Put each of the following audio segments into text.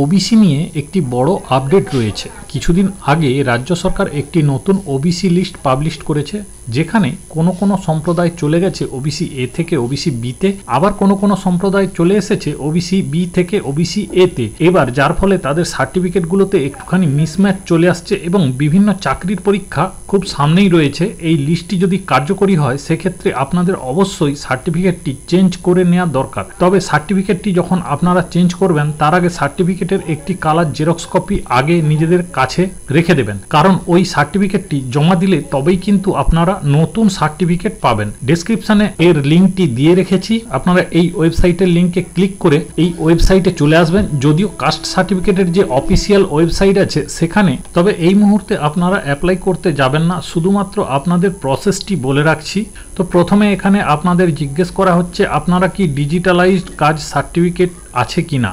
OBC নিয়ে একটি বড় আপডেট রয়েছে। কিছুদিন আগে রাজ্য সরকার একটি নতুন ওবিসি লিস্ট পাবলিশ করেছে, যেখানে কোনো কোনো সম্প্রদায় চলে গেছে ওবিসি এ থেকে ওবিসি বি তে, আবার কোনো কোনো সম্প্রদায় চলে এসেছে ওবিসি বি থেকে ওবিসি এ তে। এবার যার ফলে তাদের সার্টিফিকেটগুলোতে একটুখানি মিসম্যাচ চলে আসছে এবং বিভিন্ন চাকরির পরীক্ষা খুব সামনেই রয়েছে। এই লিস্টটি যদি কার্যকরী হয় সেক্ষেত্রে আপনাদের অবশ্যই সার্টিফিকেটটি চেঞ্জ করে নেওয়া দরকার। তবে সার্টিফিকেটটি যখন আপনারা চেঞ্জ করবেন তার আগে সার্টিফিকেটের একটি কালার জেরক্স কপি আগে নিজেদের কাছে রেখে দেবেন, কারণ ওই সার্টিফিকেটটি জমা দিলে তবেই কিন্তু আপনারা নতুন সার্টিফিকেট পাবেন। ডেসক্রিপশনে এর লিঙ্কটি দিয়ে রেখেছি, আপনারা এই ওয়েবসাইটের লিঙ্কে ক্লিক করে এই ওয়েবসাইটে চলে আসবেন। যদিও কাস্ট সার্টিফিকেটের যে অফিসিয়াল ওয়েবসাইট আছে সেখানে, তবে এই মুহূর্তে আপনারা অ্যাপ্লাই করতে যাবেন না, শুধুমাত্র আপনাদের প্রসেসটি বলে রাখছি। তো প্রথমে এখানে আপনাদের জিজ্ঞেস করা হচ্ছে আপনারা কি ডিজিটালাইজড কাজ সার্টিফিকেট আছে কিনা,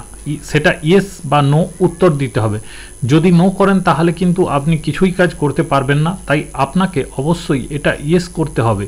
সেটা ইয়েস বা নো উত্তর দিতে হবে। যদি নো করেন তাহলে কিন্তু আপনি কিছুই কাজ করতে পারবেন না, তাই আপনাকে অবশ্যই এটা ইয়েস করতে হবে।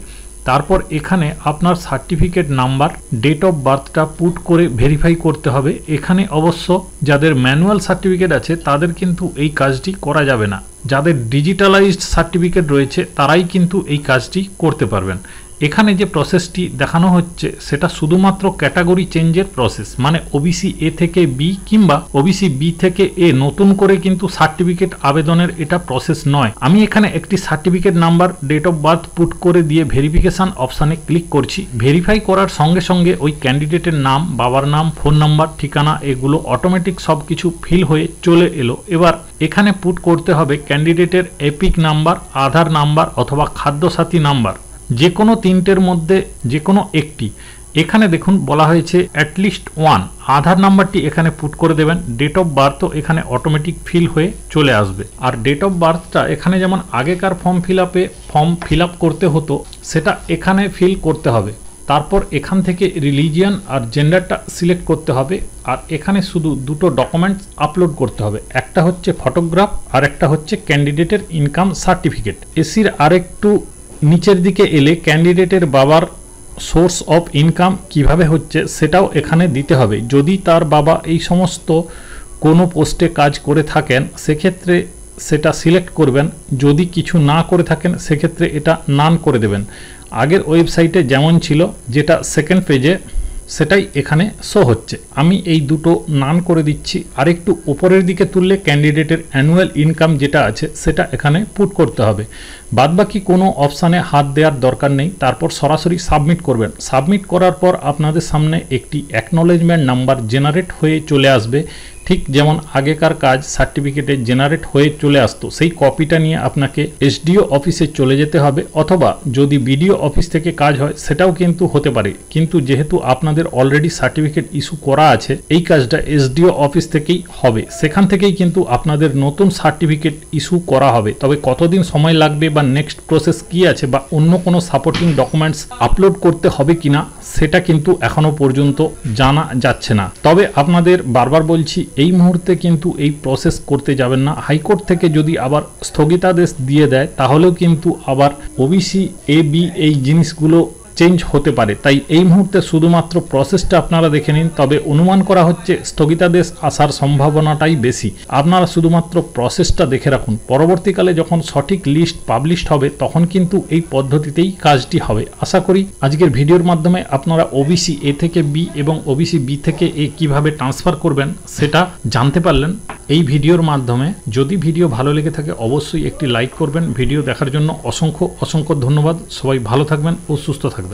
তারপর এখানে আপনার সার্টিফিকেট নাম্বার, ডেট অফ বার্থটা পুট করে ভেরিফাই করতে হবে। এখানে অবশ্য যাদের ম্যানুয়াল সার্টিফিকেট আছে তাদের কিন্তু এই কাজটি করা যাবে না, যাদের ডিজিটালাইজড সার্টিফিকেট রয়েছে তারাই কিন্তু এই কাজটি করতে পারবেন। এখানে যে প্রসেসটি দেখানো হচ্ছে সেটা শুধুমাত্র ক্যাটাগরি চেঞ্জের প্রসেস, মানে ওবিসি এ থেকে বি কিংবা ওবিসি বি থেকে এ নতুন করে কিন্তু সার্টিফিকেট আবেদনের এটা প্রসেস নয়। আমি এখানে একটি certificate number, date of birth put করে দিয়ে ভেরিফিকেশন অপশানে ক্লিক করছি। ভেরিফাই করার সঙ্গে সঙ্গে ওই ক্যান্ডিডেটের নাম, বাবার নাম, ফোন নাম্বার, ঠিকানা এগুলো অটোমেটিক সব কিছু ফিল হয়ে চলে এলো। এবার এখানে পুট করতে হবে ক্যান্ডিডেটের এপিক নাম্বার, আধার নাম্বার অথবা খাদ্যসাথী নাম্বার, যে কোনো তিনটের মধ্যে যে কোনো একটি। এখানে দেখুন বলা হয়েছে অ্যাটলিস্ট ওয়ান। আধার নাম্বারটি এখানে পুট করে দেবেন। ডেট অফ বার্থও এখানে অটোমেটিক ফিল হয়ে চলে আসবে। আর ডেট অফ বার্থটা এখানে যেমন আগেকার ফর্ম ফিল আপ করতে হতো সেটা এখানে ফিল করতে হবে। তারপর এখান থেকে রিলিজিয়ান আর জেন্ডারটা সিলেক্ট করতে হবে। আর এখানে শুধু দুটো ডকুমেন্টস আপলোড করতে হবে, একটা হচ্ছে ফটোগ্রাফ আর একটা হচ্ছে ক্যান্ডিডেটের ইনকাম সার্টিফিকেট। এসির আরেকটু নিচের দিকে এলে ক্যান্ডিডেটের বাবার সোর্স অফ ইনকাম কিভাবে হচ্ছে সেটাও এখানে দিতে হবে। যদি তার বাবা এই সমস্ত কোনো পোস্টে কাজ করে থাকেন সেক্ষেত্রে সেটা সিলেক্ট করবেন, যদি কিছু না করে থাকেন সেক্ষেত্রে এটা নান করে দেবেন। আগের ওয়েবসাইটে যেমন ছিল, যেটা সেকেন্ড পেজে, সেটাই এখানে শো হচ্ছে। আমি এই দুটো নান করে দিচ্ছি। আরেকটু উপরের দিকে তুললে ক্যান্ডিডেটের অ্যানুয়াল ইনকাম যেটা আছে সেটা এখানে পুট করতে হবে। বাদবাকি কোনো অপশানে হাত দেওয়ার দরকার নেই। তারপর সরাসরি সাবমিট করবেন। সাবমিট করার পর আপনাদের সামনে একটি অ্যাকনোলেজমেন্ট নাম্বার জেনারেট হয়ে চলে আসবে, ঠিক যেমন আগেকার কাজ সার্টিফিকেটে জেনারেট হয়ে চলে আসতো। সেই কপিটা নিয়ে আপনাকে এসডিও অফিসে চলে যেতে হবে, অথবা যদি বিডিও অফিস থেকে কাজ হয় সেটাও কিন্তু হতে পারে। কিন্তু যেহেতু আপনাদের অলরেডি সার্টিফিকেট ইস্যু করা আছে, এই কাজটা এসডিও অফিস থেকেই হবে। সেখান থেকেই কিন্তু আপনাদের নতুন সার্টিফিকেট ইস্যু করা হবে। তবে কতদিন সময় লাগবে বা নেক্সট প্রসেস কি আছে বা অন্য কোনো সাপোর্টিং ডকুমেন্টস আপলোড করতে হবে কিনা সেটা কিন্তু এখনো পর্যন্ত জানা যাচ্ছে না। তবে আপনাদের বারবার বলছি, এই মুহূর্তে কিন্তু এই প্রসেস করতে যাবেন না। হাইকোর্ট থেকে যদি আবার স্থগিতাদেশ দিয়ে দেয় তাহলেও কিন্তু আবার ওবিসি এ বি এই জিনিসগুলো চেঞ্জ হতে পারে। তাই এই মুহূর্তে শুধুমাত্র প্রসেসটা আপনারা দেখে নিন। তবে অনুমান করা হচ্ছে স্থগিতাদেশ আসার সম্ভাবনাটাই বেশি। আপনারা শুধুমাত্র প্রসেসটা দেখে রাখুন। পরবর্তীকালে যখন সঠিক লিস্ট পাবলিশড হবে তখন কিন্তু এই পদ্ধতিতেই কাজটি হবে। আশা করি আজকের ভিডিওর মাধ্যমে আপনারা ওবিসি এ থেকে বি এবং ওবিসি বি থেকে এ কিভাবে ট্রান্সফার করবেন সেটা জানতে পারলেন এই ভিডিওর মাধ্যমে। যদি ভিডিও ভালো লেগে থাকে অবশ্যই একটি লাইক করবেন। ভিডিও দেখার জন্য অসংখ্য ধন্যবাদ। সবাই ভালো থাকবেন ও সুস্থ থাকবেন।